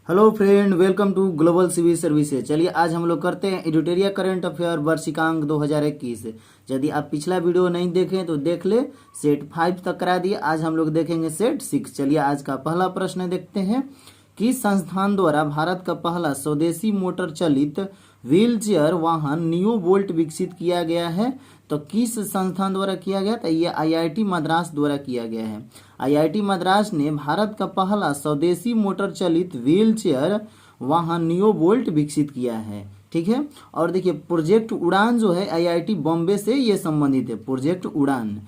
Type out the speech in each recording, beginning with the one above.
Hello friend, welcome to global civil services. चलिए आज हम लोग करते हैं एडिटोरियल करंट अफेयर वार्षिकांक 2021। यदि आप पिछला वीडियो नहीं देखें तो देख ले, सेट 5 तक करा दिए। आज हम लोग देखेंगे सेट 6। चलिए आज का पहला प्रश्न देखते हैं। किस संस्थान द्वारा भारत का पहला स्वदेशी मोटर चलित व्हील चेयर वाहन नियो बोल्ट विकसित किया गया है? तो किस संस्थान द्वारा किया गया? तो ये आईआईटी मद्रास द्वारा किया गया है। आईआईटी मद्रास ने भारत का पहला स्वदेशी मोटर चलित व्हील चेयर वाहन नियो बोल्ट विकसित किया है। ठीक है। और देखिए प्रोजेक्ट उड़ान जो है आईआईटी बॉम्बे से ये संबंधित है, प्रोजेक्ट उड़ान।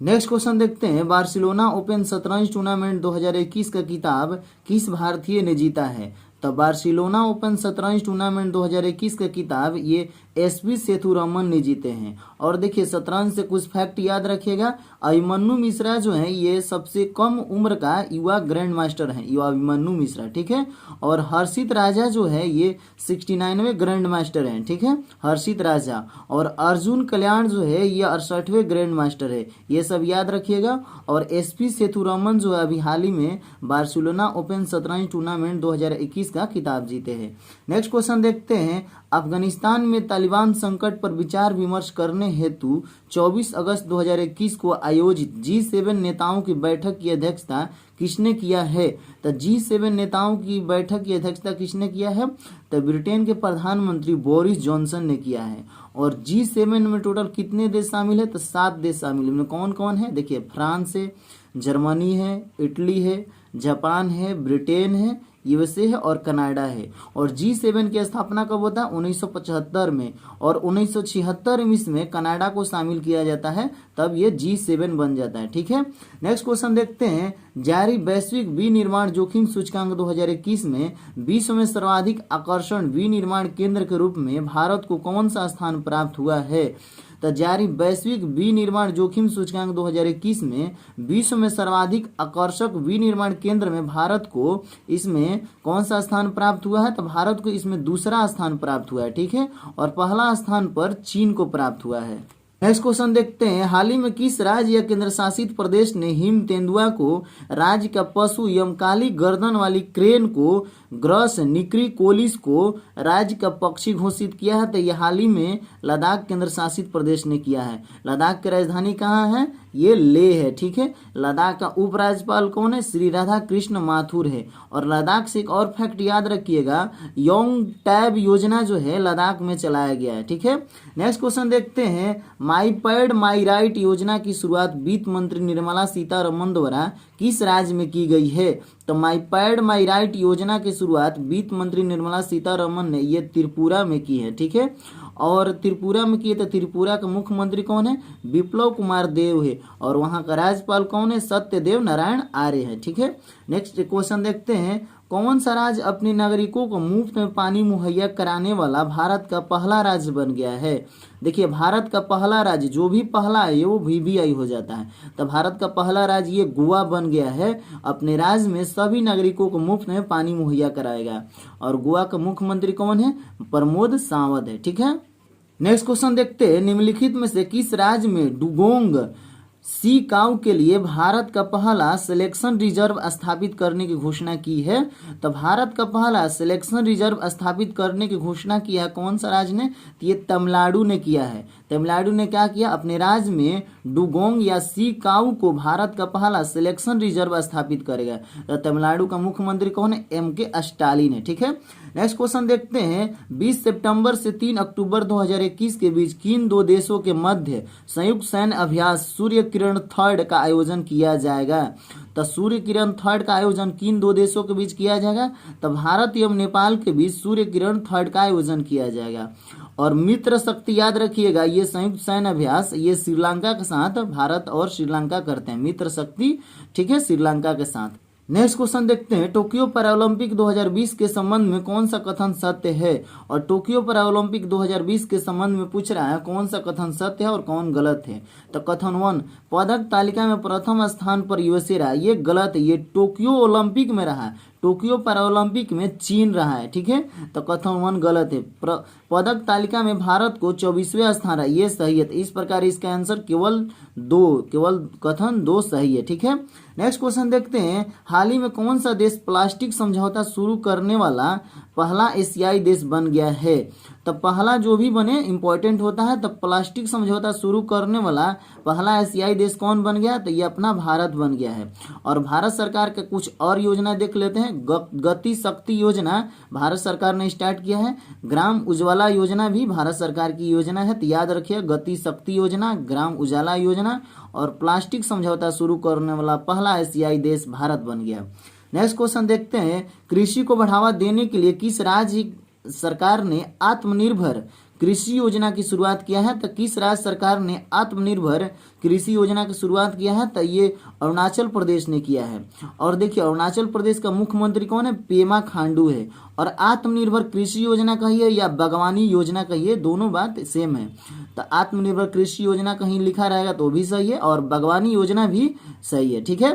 नेक्स्ट क्वेश्चन देखते हैं। बार्सिलोना ओपन शतरंज टूर्नामेंट 2021 का खिताब किस भारतीय ने जीता है? तो बार्सिलोना ओपन शतरंज टूर्नामेंट 2021 का खिताब ये एसपी सेथुरमन ने जीते हैं। और देखिए शतरंज से कुछ फैक्ट याद रखिएगा। अभिमन्यु मिश्रा जो है ये सबसे कम उम्र का युवा ग्रैंड मास्टर है, युवा अभिमन्यु मिश्रा। ठीक है। और हर्षित राजा जो है ये 69वें ग्रैंड मास्टर हैं। ठीक है, हर्षित राजा। और अर्जुन कल्याण जो है ये 68वें ग्रैंड मास्टर है। ये सब याद रखिएगा। और एसपी सेथुरमन जो है अभी हाल ही में बार्सिलोना ओपन शतरंज टूर्नामेंट 2021 का खिताब जीते हैं। नेक्स्ट क्वेश्चन देखते हैं। अफगानिस्तान में तालिबान संकट पर विचार विमर्श करने हेतु 24 अगस्त 2021 को आयोजित G7 नेताओं की बैठक की अध्यक्षता किसने किया है? तो G7 नेताओं की बैठक की अध्यक्षता किसने किया है? तो ब्रिटेन के प्रधानमंत्री बोरिस जॉनसन ने किया है। और G7 में टोटल कितने देश शामिल है? तो 7 देश शामिल है। कौन कौन है? देखिए फ्रांस है, जर्मनी है, इटली है, जापान है, ब्रिटेन है, यूएसए है और कनाडा है। और G7 की स्थापना कब होता है? 1975 में। और 1976 में कनाडा को शामिल किया जाता है, तब ये G7 बन जाता है। ठीक है। नेक्स्ट क्वेश्चन देखते हैं। जारी वैश्विक विनिर्माण जोखिम सूचकांक 2021 में विश्व में सर्वाधिक आकर्षण विनिर्माण केंद्र के रूप में भारत को कौन सा स्थान प्राप्त हुआ है? तो जारी वैश्विक विनिर्माण जोखिम सूचकांक 2021 में विश्व में सर्वाधिक आकर्षक विनिर्माण केंद्र में भारत को इसमें कौन सा स्थान प्राप्त हुआ है? तो भारत को इसमें दूसरा स्थान प्राप्त हुआ है। ठीक है। और पहला स्थान पर चीन को प्राप्त हुआ है। नेक्स्ट क्वेश्चन देखते हैं। हाल ही में किस राज्य या केंद्र शासित प्रदेश ने हिम तेंदुआ को राज्य का पशु यमकाली गर्दन वाली क्रेन को ग्रस निक्रिकोलिस को राज्य का पक्षी घोषित किया है? तो यह हाल ही में लद्दाख केंद्र शासित प्रदेश ने किया है। लद्दाख की राजधानी कहाँ है? ये लेह है। ठीक है। लद्दाख का उपराज्यपाल कौन है? श्री राधा कृष्ण माथुर है। और लद्दाख से एक और फैक्ट याद रखिएगा, योंग टैब योजना जो है लद्दाख में चलाया गया है। ठीक है। नेक्स्ट क्वेश्चन देखते हैं। माई पैड माई राइट योजना की शुरुआत वित्त मंत्री निर्मला सीतारमन द्वारा किस राज्य में की गई है? तो माई पैड माई राइट योजना की शुरुआत वित्त मंत्री निर्मला सीतारमन ने ये त्रिपुरा में की है। ठीक है। और त्रिपुरा में की है तो त्रिपुरा का मुख्यमंत्री कौन है? बिप्लव कुमार देव है। और वहां का राज्यपाल कौन है? सत्यदेव नारायण आर्य है। ठीक है। नेक्स्ट क्वेश्चन देखते हैं। कौन सा राज्य अपने नागरिकों को मुफ्त में पानी मुहैया कराने वाला भारत का पहला राज्य बन गया है? देखिए भारत का पहला राज्य, जो भी पहला है वो VVI हो जाता है। तो भारत का पहला राज्य ये गोवा बन गया है। अपने राज्य में सभी नागरिकों को मुफ्त में पानी मुहैया कराएगा। और गोवा का मुख्यमंत्री कौन है? प्रमोद सावंत है। ठीक है। नेक्स्ट क्वेश्चन देखते हैं। निम्नलिखित में से किस राज्य में डुगोंग सी काऊ के लिए भारत का पहला सिलेक्शन रिजर्व स्थापित करने की घोषणा की है? तो भारत का पहला सिलेक्शन रिजर्व स्थापित करने की घोषणा किया कौन सा राज्य ने? तो ये तमिलनाडु ने किया है। तमिलनाडु ने क्या किया? अपने राज्य में डुगोंग या सी काऊ को भारत का पहला सिलेक्शन रिजर्व स्थापित करेगा। तो तमिलनाडु का मुख्यमंत्री कौन है? MK स्टालिन है। ठीक है। नेक्स्ट क्वेश्चन देखते हैं। 20 सितंबर से 3 अक्टूबर 2021 के बीच किन दो देशों के मध्य संयुक्त सैन्य अभ्यास सूर्य किरण 3 का आयोजन किया जाएगा? तो सूर्य किरण 3 का आयोजन किन दो देशों के बीच किया जाएगा? तो भारत एवं नेपाल के बीच सूर्य किरण 3 का आयोजन किया जाएगा। और मित्र शक्ति याद रखिएगा, ये संयुक्त सैन्य अभ्यास ये श्रीलंका के साथ भारत और श्रीलंका करते हैं। मित्र शक्ति, ठीक है, श्रीलंका के साथ। नेक्स्ट क्वेश्चन देखते हैं। टोक्यो पैरालंपिक 2020 के संबंध में कौन सा कथन सत्य है? और टोक्यो पैरालंपिक 2020 के संबंध में पूछ रहा है कौन सा कथन सत्य है और कौन गलत है? तो कथन 1, पदक तालिका में प्रथम स्थान पर यूएसए रहा। ये गलत है। ये टोक्यो ओलंपिक में रहा। टोक्यो पैरालंपिक में चीन रहा है, ठीक है। तो कथन 1 गलत है। पदक तालिका में भारत को 24वें स्थान रहा, ये सही है। तो इस प्रकार इसका आंसर केवल कथन 2 सही है, ठीक है। नेक्स्ट क्वेश्चन देखते हैं, हाल ही में कौन सा देश प्लास्टिक समझौता शुरू करने वाला पहला एशियाई देश बन गया है? तो पहला जो भी बने इंपॉर्टेंट होता है। तो प्लास्टिक समझौता शुरू करने वाला पहला एशियाई देश कौन बन गया? तो ये अपना भारत बन गया है। और भारत सरकार के कुछ और योजना देख लेते हैं। गति शक्ति योजना भारत सरकार ने स्टार्ट किया है। ग्राम उज्ज्वला योजना भी भारत सरकार की योजना है। तो याद रखिए, गति शक्ति योजना, ग्राम उजाला योजना और प्लास्टिक समझौता शुरू करने वाला पहला एशियाई देश भारत बन गया। नेक्स्ट क्वेश्चन देखते हैं, कृषि को बढ़ावा देने के लिए किस राज्य सरकार ने आत्मनिर्भर कृषि योजना की शुरुआत किया है? तो किस राज्य सरकार ने आत्मनिर्भर कृषि योजना की शुरुआत किया है? तो ये अरुणाचल प्रदेश ने किया है। और देखिए, अरुणाचल प्रदेश का मुख्यमंत्री कौन है? पेमा खांडू है। और आत्मनिर्भर कृषि योजना कहिए या बागवानी योजना कहिए, दोनों बात सेम है। तो आत्मनिर्भर कृषि योजना कहीं लिखा रहेगा तो भी सही है, और बागवानी योजना भी सही है, ठीक है।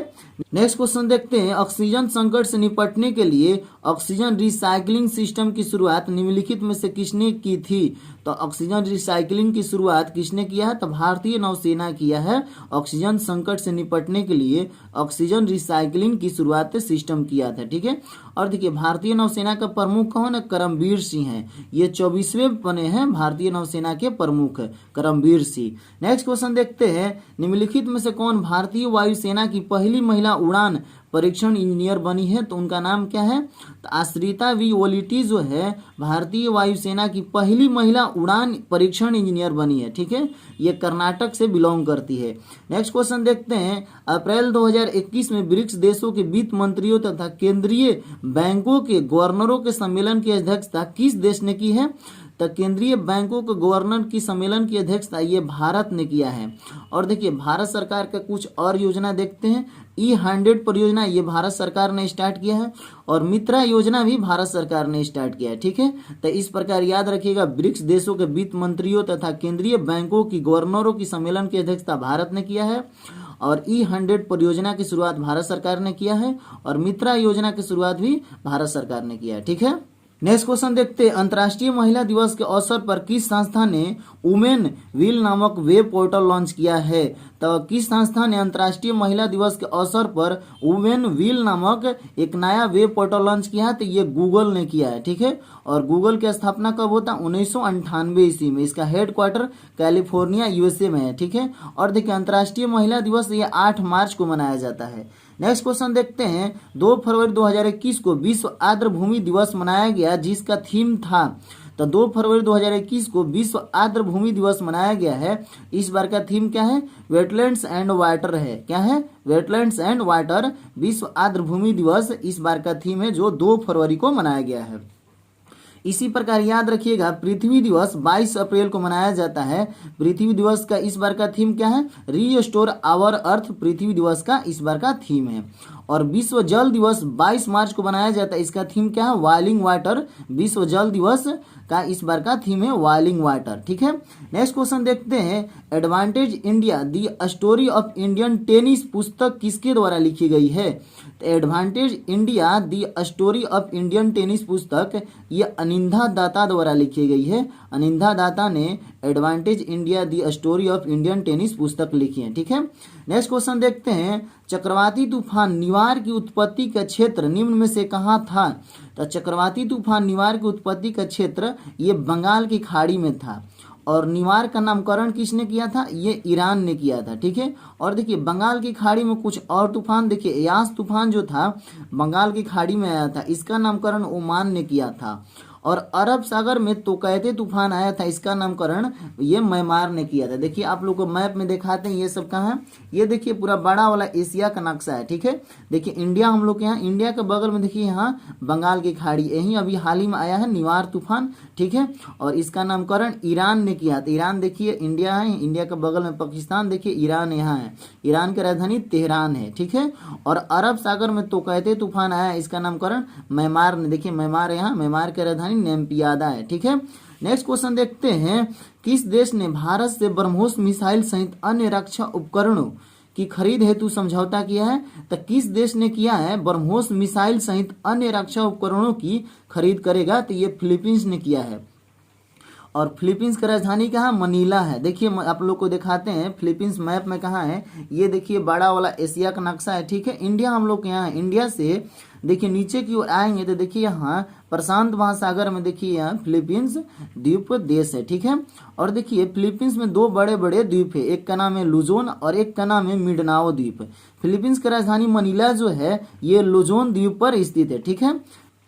नेक्स्ट क्वेश्चन देखते हैं, ऑक्सीजन संकट से निपटने के लिए ऑक्सीजन रिसाइकलिंग सिस्टम की शुरुआत निम्नलिखित में से किसने की थी? तो ऑक्सीजन रिसाइकलिंग की शुरुआत किसने किया है? तो भारतीय नौसेना किया है। ऑक्सीजन संकट से निपटने के लिए ऑक्सीजन रिसाइकलिंग की शुरुआत सिस्टम किया था, ठीक है। और देखिए, भारतीय नौसेना का प्रमुख कौन है? करमबीर सिंह है। ये 24वें बने हैं भारतीय नौसेना के प्रमुख, करमबीर सिंह। नेक्स्ट क्वेश्चन देखते हैं, निम्नलिखित में से कौन भारतीय वायुसेना की पहली महिला उड़ान परीक्षण इंजीनियर बनी है? तो उनका नाम क्या है? तो आश्रिता वी ओलिटी जो है भारतीय वायुसेना की पहली महिला उड़ान परीक्षण इंजीनियर बनी है, ठीक है। ये कर्नाटक से बिलोंग करती है। नेक्स्ट क्वेश्चन देखते हैं, अप्रैल 2021 में ब्रिक्स देशों के वित्त मंत्रियों तथा केंद्रीय बैंकों के गवर्नरों के सम्मेलन की अध्यक्षता किस देश ने की है? तो केंद्रीय बैंकों के गवर्नर की सम्मेलन की अध्यक्षता ये भारत ने किया है। और देखिए, भारत सरकार का कुछ और योजना देखते हैं। E100 परियोजना ये भारत सरकार ने स्टार्ट किया है, और मित्रा योजना भी भारत सरकार ने स्टार्ट किया है, ठीक है। तो इस प्रकार याद रखिएगा, ब्रिक्स देशों के वित्त मंत्रियों तथा केंद्रीय बैंकों की गवर्नरों की सम्मेलन की अध्यक्षता भारत ने किया है, और E100 परियोजना की शुरुआत भारत सरकार ने किया है, और मित्रा योजना की शुरुआत भी भारत सरकार ने किया है, ठीक है। नेक्स्ट क्वेश्चन देखते हैं, अंतर्राष्ट्रीय महिला दिवस के अवसर पर किस संस्था ने वुमेन विल नामक वेब पोर्टल लॉन्च किया है? तो किस संस्था ने अंतर्राष्ट्रीय महिला दिवस के अवसर पर वुमेन विल नामक एक नया वेब पोर्टल लॉन्च किया है? तो ये गूगल ने किया है, ठीक है। और गूगल की स्थापना कब होता है? 1998 ईस्वी में। इसका हेडक्वार्टर कैलिफोर्निया USA में है, ठीक है। और देखिए, अंतर्राष्ट्रीय महिला दिवस ये 8 मार्च को मनाया जाता है। नेक्स्ट क्वेश्चन देखते हैं, 2 फरवरी 2021 को विश्व आर्द्र भूमि दिवस मनाया गया, जिसका थीम था। तो 2 फरवरी 2021 को विश्व आर्द्र भूमि दिवस मनाया गया है। इस बार का थीम क्या है? वेटलैंड्स एंड वाटर है। क्या है? Wetlands and water. विश्व आर्द्र भूमि दिवस इस बार का थीम है, जो 2 फरवरी को मनाया गया है। इसी प्रकार याद रखिएगा, पृथ्वी दिवस 22 अप्रैल को मनाया जाता है। पृथ्वी दिवस का इस बार का थीम क्या है? Restore our earth. पृथ्वी दिवस का इस बार का थीम है। और विश्व जल दिवस 22 मार्च को मनाया जाता है। इसका थीम क्या है? Oiling water. विश्व जल दिवस का इस बार का थीम है वाइलिंग वाटर, ठीक है। नेक्स्ट क्वेश्चन देखते हैं, advantage India the story of Indian tennis पुस्तक किसके द्वारा लिखी गई है? तो advantage India the story of Indian tennis पुस्तक ये अनिंदा दाता द्वारा लिखी गई है। अनिंदा दाता ने advantage India the story of Indian tennis पुस्तक लिखी है, ठीक है। नेक्स्ट क्वेश्चन देखते हैं, चक्रवाती तूफान निवार की उत्पत्ति का क्षेत्र निम्न में से कहाँ था? तो चक्रवाती तूफान निवार की उत्पत्ति का क्षेत्र ये बंगाल की खाड़ी में था। और निवार का नामकरण किसने किया था? ये ईरान ने किया था, ठीक है। और देखिए, बंगाल की खाड़ी में कुछ और तूफान, देखिए यास तूफान जो था बंगाल की खाड़ी में आया था, इसका नामकरण ओमान ने किया था। और अरब सागर में तोकैते तूफान आया था, इसका नामकरण ये म्यांमार ने किया था। देखिए, आप लोग को मैप में दिखाते हैं ये सब कहाँ है। ये देखिए पूरा बड़ा वाला एशिया का नक्शा है, ठीक है। देखिए, इंडिया हम लोग के यहाँ, इंडिया के बगल में देखिए यहाँ बंगाल की खाड़ी, यही अभी हाल ही में आया है निवार तूफान, ठीक है। और इसका नामकरण ईरान ने किया था। ईरान देखिए इंडिया है, इंडिया के बगल में पाकिस्तान, देखिए ईरान यहाँ है। ईरान की राजधानी तेहरान है, ठीक है। और अरब सागर में तोकैते तूफान आया, इसका नामकरण म्यांमार ने, देखिए म्यांमार यहाँ, म्यांमार की राजधानी नेम्पियादा है, ठीक है। नेक्स्ट क्वेश्चन देखते हैं, किस देश ने भारत से ब्रह्मोस मिसाइल सहित अन्य रक्षा उपकरणों की खरीद हेतु समझौता किया है? तो किस देश ने किया है? ब्रह्मोस मिसाइल सहित अन्य रक्षा उपकरणों की खरीद करेगा, तो ये फिलीपींस ने किया है। और फिलीपींस की राजधानी कहाँ? मनीला है। देखिए आप लोग को दिखाते हैं फिलीपींस मैप में कहाँ है। ये देखिए बड़ा वाला एशिया का नक्शा है, ठीक है। इंडिया हम लोग के यहाँ है। इंडिया से देखिए नीचे की ओर आएंगे तो देखिए यहाँ प्रशांत महासागर में देखिए यहाँ फिलीपींस द्वीप देश है, ठीक है। और देखिए फिलीपींस में दो बड़े बड़े द्वीप है, एक का नाम है लुजोन और एक का नाम है मिंडानाओ द्वीप। फिलीपींस की राजधानी मनीला जो है ये लुजोन द्वीप पर स्थित है, ठीक है।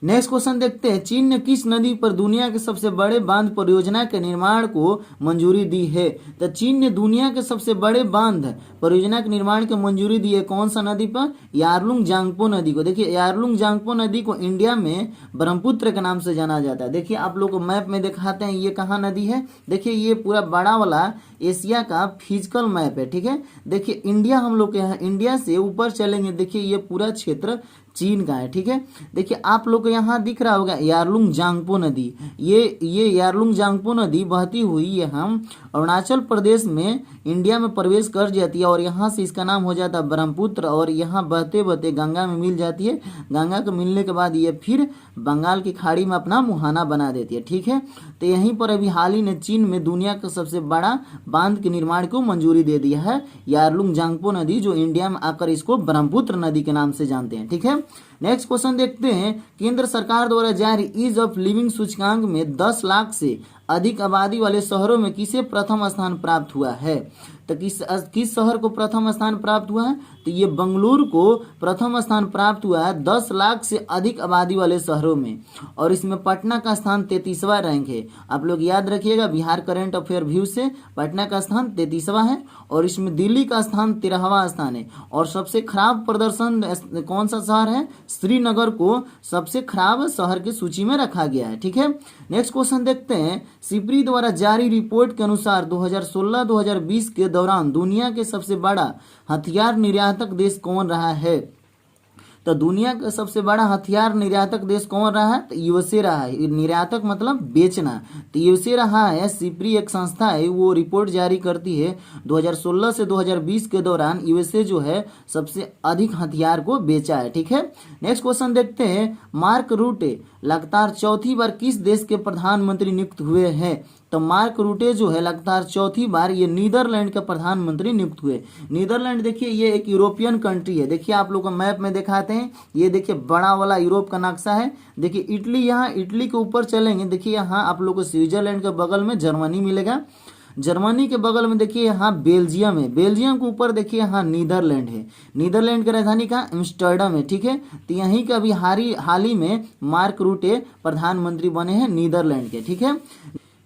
नेक्स्ट क्वेश्चन देखते हैं, चीन ने किस नदी पर दुनिया के सबसे बड़े बांध परियोजना के निर्माण को मंजूरी दी है? तो चीन ने दुनिया के सबसे बड़े बांध परियोजना के निर्माण की मंजूरी दी है कौन सा नदी पर? यारलुंग जांगपो नदी को। देखिए यारलुंग जांगपो नदी को इंडिया में ब्रह्मपुत्र के नाम से जाना जाता है। देखिए आप लोग को मैप में दिखाते हैं ये कहाँ नदी है। देखिए ये पूरा बड़ा वाला एशिया का फिजिकल मैप है, ठीक है। देखिए इंडिया हम लोग के यहाँ, इंडिया से ऊपर चलेंगे देखिए ये पूरा क्षेत्र चीन का है, ठीक है। देखिए आप लोग को यहाँ दिख रहा होगा यारलुंग जांगपो नदी। ये यारलुंग जांगपो नदी बहती हुई यहाँ अरुणाचल प्रदेश में इंडिया में प्रवेश कर जाती है और यहाँ से इसका नाम हो जाता है ब्रह्मपुत्र और यहाँ बहते बहते गंगा में मिल जाती है। गंगा के मिलने के बाद ये फिर बंगाल की खाड़ी में अपना मुहाना बना देती है, ठीक है। तो यहीं पर अभी हाल ही ने चीन में दुनिया का सबसे बड़ा बांध के निर्माण को मंजूरी दे दिया है, यारलुंग जांगपो नदी, जो इंडिया में आकर इसको ब्रह्मपुत्र नदी के नाम से जानते हैं, ठीक है। नेक्स्ट क्वेश्चन देखते हैं, केंद्र सरकार द्वारा जारी ईज ऑफ लिविंग सूचकांक में 10 लाख से अधिक आबादी वाले शहरों में किसे प्रथम स्थान प्राप्त हुआ है? तो किस शहर को प्रथम स्थान प्राप्त हुआ है? तो ये बंगलुरु को प्रथम स्थान प्राप्त हुआ है 10 लाख से अधिक आबादी वाले शहरों में। और इसमें पटना का स्थान 33वां रैंक है। आप लोग याद रखिएगा बिहार करंट अफेयर व्यू से पटना का स्थान 33वां है और इसमें दिल्ली का स्थान 13वां स्थान है। और सबसे खराब प्रदर्शन कौन सा शहर है? श्रीनगर को सबसे खराब शहर की सूची में रखा गया है, ठीक है। नेक्स्ट क्वेश्चन देखते हैं, सिप्री द्वारा जारी रिपोर्ट के अनुसार 2016-2020 के दौरान दुनिया के सबसे बड़ा हथियार निर्यातक देश कौन रहा है? तो दुनिया का सबसे बड़ा हथियार निर्यातक देश कौन रहा है? तो यूएसए रहा है। निर्यातक मतलब बेचना, तो यूएसए रहा है। सिप्री एक संस्था है, वो रिपोर्ट जारी करती है 2016 से 2020 के दौरान यूएसए जो है सबसे अधिक हथियार को बेचा है, ठीक है। नेक्स्ट क्वेश्चन देखते हैं, मार्क रूटे लगातार चौथी बार किस देश के प्रधानमंत्री नियुक्त हुए हैं? तो मार्क रूटे जो है लगातार चौथी बार ये नीदरलैंड के प्रधानमंत्री नियुक्त हुए। नीदरलैंड देखिए ये एक यूरोपियन कंट्री है। देखिए आप लोग को मैप में दिखाते हैं, ये देखिए बड़ा वाला यूरोप का नक्शा है। देखिए इटली, यहाँ इटली के ऊपर चलेंगे, देखिए यहाँ आप लोग को स्विट्जरलैंड के बगल में जर्मनी मिलेगा। जर्मनी के बगल में देखिए यहाँ बेल्जियम है। बेल्जियम के ऊपर देखिए यहाँ नीदरलैंड है। नीदरलैंड की राजधानी का एम्स्टर्डम है, ठीक है। तो यहीं का अभी हाल ही में मार्क रूटे प्रधानमंत्री बने हैं नीदरलैंड के, ठीक है।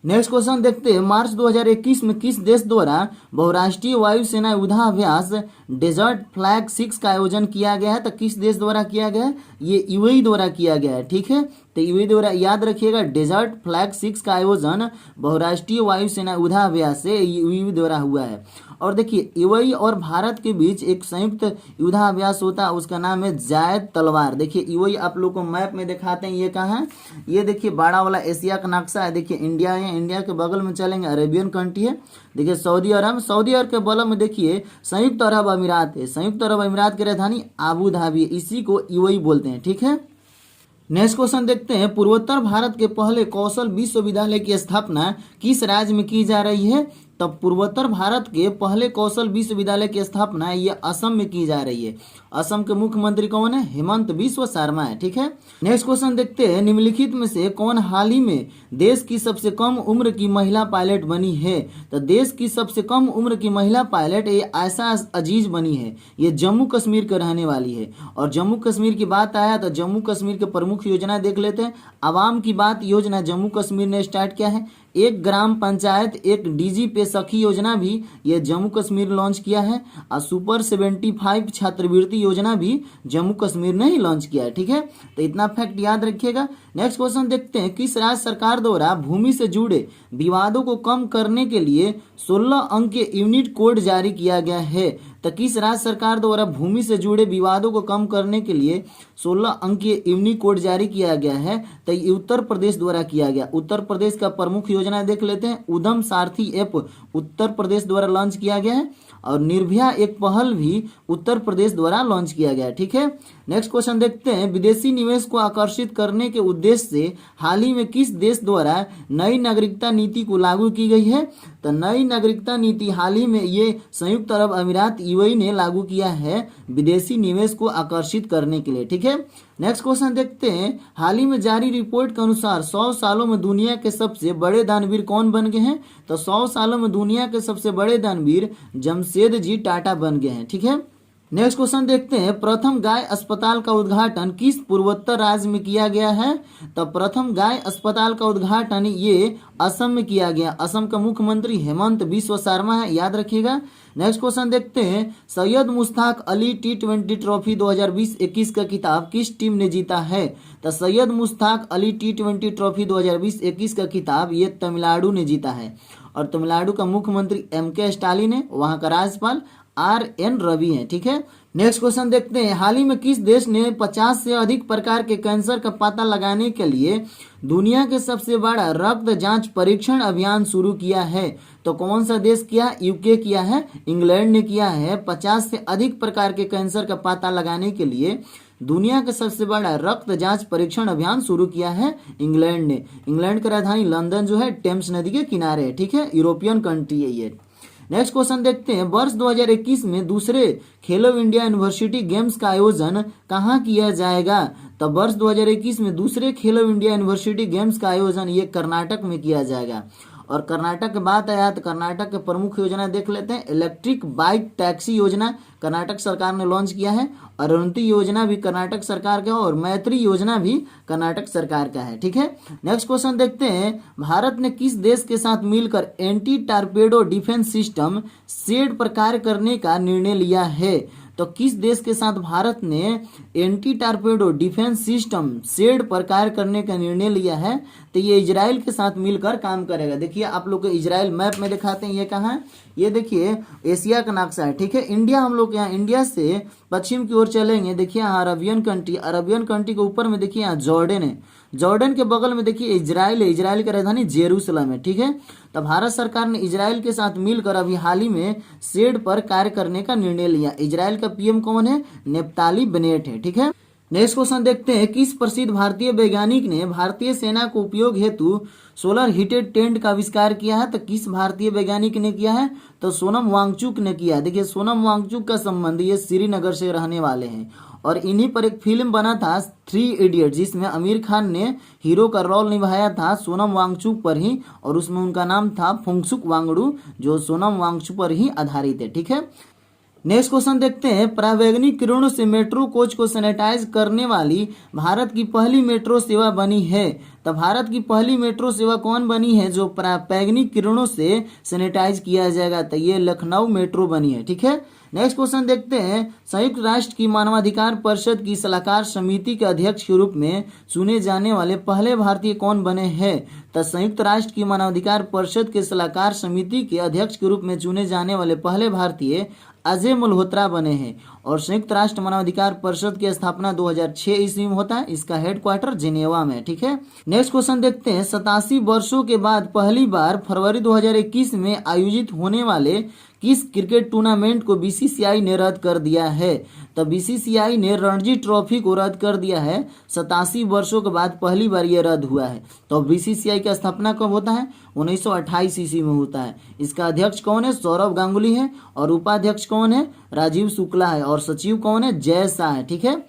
नेक्स्ट क्वेश्चन देखते हैं, मार्च 2021 में किस देश द्वारा बहुराष्ट्रीय वायुसेना युद्धाभ्यास डेजर्ट फ्लैग 6 का आयोजन किया गया है? तो किस देश द्वारा किया गया है? ये यूएई द्वारा किया गया है, ठीक है। तो यूएई द्वारा याद रखिएगा डेजर्ट फ्लैग 6 का आयोजन बहुराष्ट्रीय वायुसेना युद्धाभ्यास से यूएई द्वारा हुआ है। और देखिए यूएई और भारत के बीच एक संयुक्त युद्धाभ्यास होता है, उसका नाम है जायद तलवार। देखिए यूएई आप लोग को मैप में दिखाते हैं, ये कहाँ है? ये देखिए बड़ा वाला एशिया का नक्शा है। देखिए इंडिया है, इंडिया के बगल में चलेंगे अरेबियन कंट्री है। देखिए सऊदी अरब, सऊदी अरब के बगल में देखिए संयुक्त अरब अमीरात है। संयुक्त अरब अमीरात की राजधानी आबू धाबी, इसी को यूएई बोलते हैं, ठीक है। नेक्स्ट क्वेश्चन देखते हैं, पूर्वोत्तर भारत के पहले कौशल विश्वविद्यालय की स्थापना किस राज्य में की जा रही है? तब पूर्वोत्तर भारत के पहले कौशल विश्वविद्यालय की स्थापना ये असम में की जा रही है। असम के मुख्यमंत्री कौन है? हेमंत बिस्व शर्मा है, ठीक है। नेक्स्ट क्वेश्चन देखते हैं, निम्नलिखित में से कौन हाल ही में देश की सबसे कम उम्र की महिला पायलट बनी है? तो देश की सबसे कम उम्र की महिला पायलट ये आयशा अजीज बनी है। ये जम्मू कश्मीर के रहने वाली है। और जम्मू कश्मीर की बात आया तो जम्मू कश्मीर के प्रमुख योजना देख लेते हैं। आवाम की बात योजना जम्मू कश्मीर ने स्टार्ट किया है। एक ग्राम पंचायत एक डीजी पे सखी योजना भी ये जम्मू कश्मीर लॉन्च किया है। और सुपर 75 छात्रवृत्ति योजना भी जम्मू कश्मीर ने ही लॉन्च किया है, ठीक है। तो इतना फैक्ट याद रखिएगा। नेक्स्ट क्वेश्चन देखते हैं, किस राज्य सरकार द्वारा भूमि से जुड़े विवादों को कम करने के लिए 16 अंक के यूनिट कोड जारी किया गया है? तो किस राज्य सरकार द्वारा भूमि से जुड़े विवादों को कम करने के लिए 16 अंकीय यूनिकोड जारी किया गया है? तो ये उत्तर प्रदेश द्वारा किया गया। उत्तर प्रदेश का प्रमुख योजना देख लेते हैं। उद्यम सारथी ऐप उत्तर प्रदेश द्वारा लॉन्च किया गया है और निर्भया एक पहल भी उत्तर प्रदेश द्वारा लॉन्च किया गया है। ठीक है, नेक्स्ट क्वेश्चन देखते हैं। विदेशी निवेश को आकर्षित करने के उद्देश्य से हाल ही में किस देश द्वारा नई नागरिकता नीति को लागू की गई है? तो नई नागरिकता नीति हाल ही में ये संयुक्त अरब अमीरात यूएई ने लागू किया है विदेशी निवेश को आकर्षित करने के लिए। ठीक है, नेक्स्ट क्वेश्चन देखते हैं। हाल ही में जारी रिपोर्ट के अनुसार 100 सालों में दुनिया के सबसे बड़े दानवीर कौन बन गए हैं? तो 100 सालों में दुनिया के सबसे बड़े दानवीर जमशेद जी टाटा बन गए हैं। ठीक है, नेक्स्ट क्वेश्चन देखते हैं। प्रथम गाय अस्पताल का उद्घाटन किस पूर्वोत्तर राज्य में किया गया है? तो प्रथम गाय अस्पताल का उद्घाटन ये असम में किया गया। असम का मुख्यमंत्री हेमंत बिस्वा शर्मा है, याद रखिएगा। नेक्स्ट क्वेश्चन देखते हैं। सैयद मुश्ताक अली T20 ट्रॉफी 2020-21 का खिताब किस टीम ने जीता है? तो सैयद मुश्ताक अली T20 ट्रॉफी 2020-21 का खिताब ये तमिलनाडु ने जीता है और तमिलनाडु का मुख्यमंत्री MK स्टालिन है, वहां का राज्यपाल RN रवि है। ठीक है, नेक्स्ट क्वेश्चन देखते हैं। हाल ही में किस देश ने 50 से अधिक प्रकार के कैंसर का पता लगाने के लिए दुनिया के सबसे बड़ा रक्त जांच परीक्षण अभियान शुरू किया है? तो कौन सा देश किया? यूके किया है, इंग्लैंड ने किया है। 50 से अधिक प्रकार के कैंसर का पता लगाने के लिए दुनिया का सबसे बड़ा रक्त जांच परीक्षण अभियान शुरू किया है इंग्लैंड ने। इंग्लैंड की राजधानी लंदन जो है टेम्स नदी के किनारे है। ठीक है, यूरोपियन कंट्री है ये। नेक्स्ट क्वेश्चन देखते हैं। वर्ष 2021 में दूसरे खेलो इंडिया यूनिवर्सिटी गेम्स का आयोजन कहाँ किया जाएगा? तो वर्ष 2021 में दूसरे खेलो इंडिया यूनिवर्सिटी गेम्स का आयोजन ये कर्नाटक में किया जाएगा। और कर्नाटक की बात आया तो कर्नाटक के प्रमुख योजना देख लेते हैं। इलेक्ट्रिक बाइक टैक्सी योजना कर्नाटक सरकार ने लॉन्च किया है। अरुणति योजना भी कर्नाटक सरकार का है और मैत्री योजना भी कर्नाटक सरकार का है। ठीक है, नेक्स्ट क्वेश्चन देखते हैं। भारत ने किस देश के साथ मिलकर एंटी टारपेडो डिफेंस सिस्टम शेड पर कार्य करने का निर्णय लिया है? तो किस देश के साथ भारत ने एंटी टारपेडो डिफेंस सिस्टम शेड पर कार्य करने का निर्णय लिया है? तो ये इजराइल के साथ मिलकर काम करेगा। देखिए आप लोग को इजराइल मैप में दिखाते हैं, ये कहाँ है? ये देखिए एशिया का नक्शा है। ठीक है, इंडिया हम लोग यहाँ इंडिया से पश्चिम की ओर चलेंगे। देखिए यहाँ अरबियन कंट्री के ऊपर में देखिए यहाँ जॉर्डन है। जॉर्डन के बगल में देखिए इजराइल है। इजराइल की राजधानी जेरूसलम है। ठीक है, तो भारत सरकार ने इजराइल के साथ मिलकर अभी हाल ही में शेड पर कार्य करने का निर्णय लिया। इजराइल का पीएम कौन है? नेफ्ताली बेनेट है। ठीक है, नेक्स्ट क्वेश्चन देखते हैं। किस प्रसिद्ध भारतीय वैज्ञानिक ने भारतीय सेना को उपयोग हेतु सोलर हीटेड टेंट का आविष्कार किया है? तो किस भारतीय वैज्ञानिक ने किया है? तो सोनम वांगचुक ने किया। देखिए सोनम वांगचुक का संबंध ये श्रीनगर से रहने वाले हैं और इन्हीं पर एक फिल्म बना था 3 इडियट, जिसमें आमिर खान ने हीरो का रोल निभाया था सोनम वांगचुक पर ही, और उसमें उनका नाम था फुंगसुक वांगडू, जो सोनम वांगचुक पर ही आधारित है। ठीक है, नेक्स्ट क्वेश्चन देखते हैं। परावैंगनिक किरणों से मेट्रो कोच को सैनिटाइज करने वाली भारत की पहली मेट्रो सेवा बनी है? तो भारत की पहली मेट्रो सेवा कौन बनी है जो परावैंगनिक किरणों से सैनिटाइज किया जाएगा? तो ये लखनऊ मेट्रो बनी है। ठीक है, नेक्स्ट क्वेश्चन देखते हैं। संयुक्त राष्ट्र की मानवाधिकार परिषद की सलाहकार समिति के अध्यक्ष के रूप में चुने जाने वाले पहले भारतीय कौन बने हैं? तो संयुक्त राष्ट्र की मानवाधिकार परिषद के सलाहकार समिति के अध्यक्ष के रूप में चुने जाने वाले पहले भारतीय अजय मल्होत्रा बने हैं। और संयुक्त राष्ट्र मानवाधिकार परिषद की स्थापना 2006 ईस्वी में होता है। इसका हेडक्वार्टर जिनेवा में। ठीक है, नेक्स्ट क्वेश्चन देखते हैं। 87 वर्षों के बाद पहली बार फरवरी 2021 में आयोजित होने वाले किस क्रिकेट टूर्नामेंट को बीसीसीआई ने रद्द कर दिया है? तो बीसीसीआई ने रणजी ट्रॉफी को रद्द कर दिया है। 87 वर्षों के बाद पहली बार ये रद्द हुआ है। तो बीसीसीआई की स्थापना कब होता है? 1928 ईस्वी में होता है। इसका अध्यक्ष कौन है? सौरव गांगुली है। और उपाध्यक्ष कौन है? राजीव शुक्ला है। और सचिव कौन है? जय शाह है। ठीक है,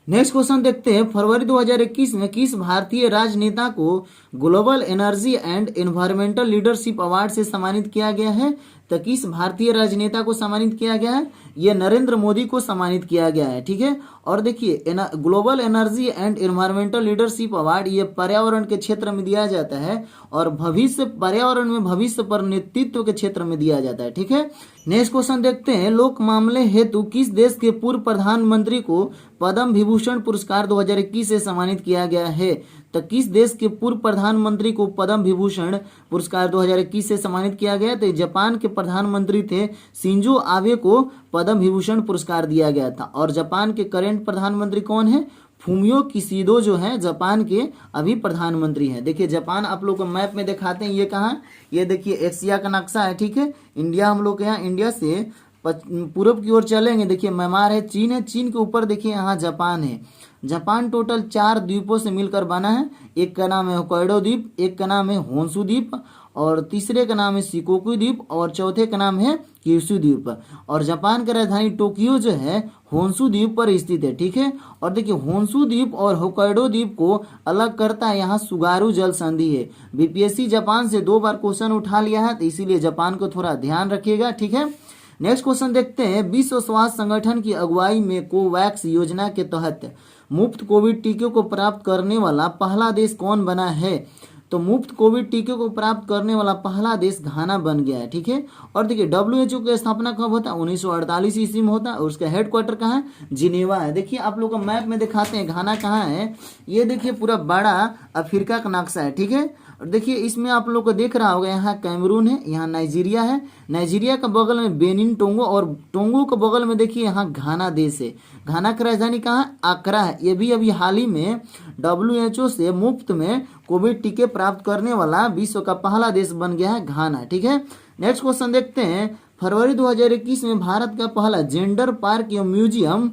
नेक्स्ट क्वेश्चन देखते हैं। फरवरी 2021 में किस भारतीय राजनेता को global energy and environmental leadership award से सम्मानित किया गया है? तो किस भारतीय राजनेता को सम्मानित किया गया है? ये नरेंद्र मोदी को सम्मानित किया गया है। ठीक है, और देखिए global energy and environmental leadership award ये पर्यावरण के क्षेत्र में दिया जाता है और पर्यावरण में भविष्य पर नेतृत्व के क्षेत्र में दिया जाता है। ठीक है, नेक्स्ट क्वेश्चन देखते हैं। लोक मामले हेतु किस देश के पूर्व प्रधानमंत्री को पद्म विभूषण पुरस्कार 2021 से सम्मानित किया गया है? तो किस देश के पूर्व प्रधानमंत्री को पद्म विभूषण पुरस्कार 2021 से सम्मानित किया गया? तो जापान के प्रधानमंत्री थे शिंजो आबे को पद्म विभूषण पुरस्कार दिया गया था। और जापान के करेंट प्रधानमंत्री कौन है? फूमियो किशिदो जो है जापान के अभी प्रधानमंत्री हैं। देखिए जापान आप लोग को मैप में दिखाते हैं, ये कहाँ, ये देखिए एशिया का नक्शा है, ठीक है। इंडिया हम लोग के यहाँ, इंडिया से पूर्व की ओर चलेंगे, देखिए म्यांमार है, चीन है, चीन के ऊपर देखिए यहाँ जापान है। जापान टोटल 4 द्वीपों से मिलकर बना है। एक का नाम है होक्काइडो द्वीप, एक का नाम है होन्शु द्वीप, और तीसरे का नाम है शिकोकु द्वीप, और चौथे का नाम है क्यूशु द्वीप। और जापान की राजधानी टोक्यो जो है होन्शु द्वीप पर स्थित है, ठीक है। और देखिए होन्शु द्वीप और होक्काइडो द्वीप को अलग करता है यहाँ सुगारू जल संधि है। बीपीएससी जापान से 2 बार क्वेश्चन उठा लिया है, तो इसीलिए जापान को थोड़ा ध्यान रखिएगा, ठीक है। नेक्स्ट क्वेश्चन देखते हैं, विश्व स्वास्थ्य संगठन की अगुवाई में कोवैक्स योजना के तहत मुफ्त कोविड टीके को प्राप्त करने वाला पहला देश कौन बना है? तो मुफ्त कोविड टीके को प्राप्त करने वाला पहला देश घाना बन गया है, ठीक है। और देखिए WHO की स्थापना कब होता है? 1948 ईस्वी में होता है, और उसका हेडक्वार्टर कहाँ है? जिनेवा है। देखिए आप लोग को मैप में दिखाते हैं घाना कहाँ है। ये देखिए पूरा बड़ा अफ्रीका का नक्शा है, ठीक है। और देखिए इसमें आप लोग को देख रहा होगा, यहाँ कैमरून है, यहाँ नाइजीरिया है, नाइजीरिया का बगल में बेनिन, टोंगो, और टोंगो के बगल में देखिए यहाँ घाना देश है। घाना की राजधानी कहाँ है? आक्रा है। ये भी अभी हाल ही में WHO से मुफ्त में कोविड टीके प्राप्त करने वाला विश्व का पहला देश बन गया है घाना, ठीक है। नेक्स्ट क्वेश्चन देखते हैं, फरवरी 2021 में भारत का पहला जेंडर पार्क या म्यूजियम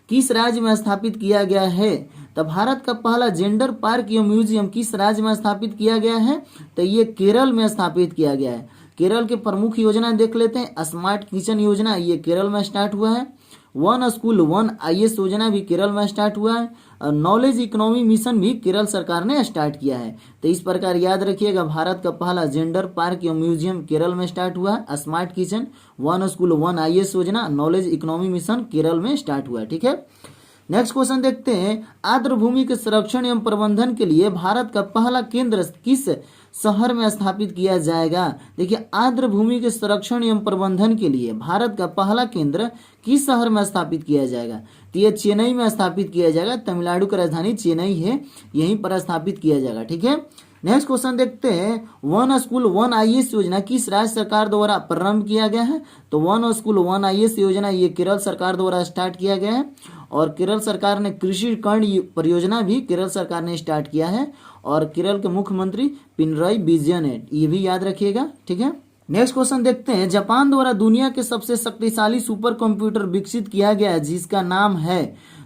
किस राज्य में स्थापित किया गया है? तो भारत का पहला जेंडर पार्क या म्यूजियम किस राज्य में स्थापित किया गया है? तो ये केरल में स्थापित किया गया है। केरल के प्रमुख योजना देख लेते हैं। स्मार्ट किचन योजना, ये केरल में स्टार्ट हुआ है। 1 स्कूल 1 IS योजना भी केरल में स्टार्ट हुआ है। और नॉलेज इकोनॉमी मिशन भी केरल सरकार ने स्टार्ट किया है। तो इस प्रकार याद रखिएगा, भारत का पहला जेंडर पार्क या म्यूजियम केरल में स्टार्ट हुआ है। स्मार्ट किचन, 1 स्कूल 1 IS योजना, नॉलेज इकोनॉमी मिशन केरल में स्टार्ट हुआ है, ठीक है। नेक्स्ट क्वेश्चन देखते हैं, आर्द्र भूमि के संरक्षण एवं प्रबंधन के लिए भारत का पहला केंद्र किस शहर में स्थापित किया जाएगा? देखिए आर्द्र भूमि के संरक्षण एवं प्रबंधन के लिए भारत का पहला केंद्र किस शहर में स्थापित किया जाएगा? तो ये चेन्नई में स्थापित किया जाएगा। तमिलनाडु की राजधानी चेन्नई है, यहीं पर स्थापित किया जाएगा, ठीक है। नेक्स्ट क्वेश्चन देखते हैं, 1 स्कूल 1 IS योजना किस राज्य सरकार द्वारा प्रारंभ किया गया है? तो 1 स्कूल 1 IS योजना ये केरल सरकार द्वारा स्टार्ट किया गया है। और केरल सरकार ने कृषि कर्ण परियोजना भी केरल सरकार ने स्टार्ट किया है, और केरल के मुख्यमंत्री पिनराई विजयन है, ये भी याद रखिएगा, ठीक है। नेक्स्ट क्वेश्चन देखते हैं, जापान द्वारा दुनिया के सबसे शक्तिशाली सुपर कंप्यूटर विकसित किया गया है जिसका नाम है?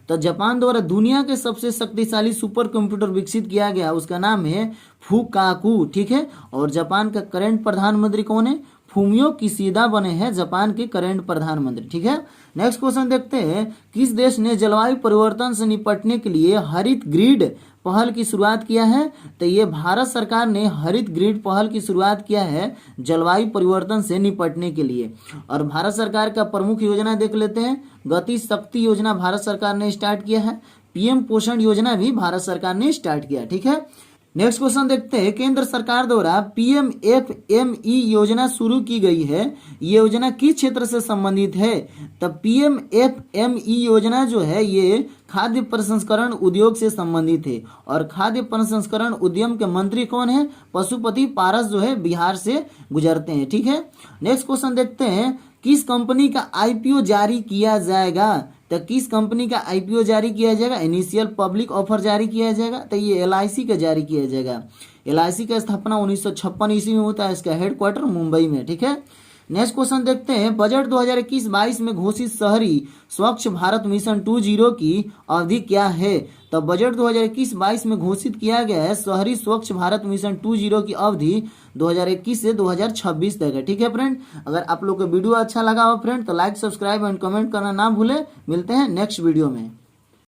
तो जापान द्वारा दुनिया के सबसे शक्तिशाली सुपर कंप्यूटर विकसित किया गया, उसका नाम है फुकाकू, ठीक है। और जापान का करंट प्रधानमंत्री कौन है? फूमियो किशिदा बने हैं जापान के करंट प्रधानमंत्री, ठीक है। नेक्स्ट क्वेश्चन देखते हैं, किस देश ने जलवायु परिवर्तन से निपटने के लिए हरित ग्रिड पहल की शुरुआत किया है? तो ये भारत सरकार ने हरित ग्रिड पहल की शुरुआत किया है जलवायु परिवर्तन से निपटने के लिए। और भारत सरकार का प्रमुख योजना देख लेते हैं, गति शक्ति योजना भारत सरकार ने स्टार्ट किया है। PM पोषण योजना भी भारत सरकार ने स्टार्ट किया, ठीक है। नेक्स्ट क्वेश्चन देखते हैं, केंद्र सरकार द्वारा PMFME योजना शुरू की गई है, ये योजना किस क्षेत्र से संबंधित है? तो PMFME योजना जो है ये खाद्य प्रसंस्करण उद्योग से संबंधित है। और खाद्य प्रसंस्करण उद्यम के मंत्री कौन है? पशुपति पारस जो है बिहार से गुजरते हैं, ठीक है। नेक्स्ट क्वेश्चन देखते हैं, किस कंपनी का IPO जारी किया जाएगा? तो किस कंपनी का IPO जारी किया जाएगा? इनिशियल पब्लिक ऑफर जारी किया जाएगा, तो ये LIC का जारी किया जाएगा। LIC का स्थापना 1956 ईस्वी में होता है, इसका हेडक्वार्टर मुंबई में, ठीक है। नेक्स्ट क्वेश्चन देखते हैं, बजट 2021-22 में घोषित शहरी स्वच्छ भारत मिशन 2.0 की अवधि क्या है? तो बजट 2021-22 में घोषित किया गया है शहरी स्वच्छ भारत मिशन 2.0 की अवधि 2021 से 2026 तक है, ठीक है फ्रेंड। अगर आप लोग को वीडियो अच्छा लगा हो फ्रेंड तो लाइक, सब्सक्राइब एंड कमेंट करना ना भूले। मिलते हैं नेक्स्ट वीडियो में।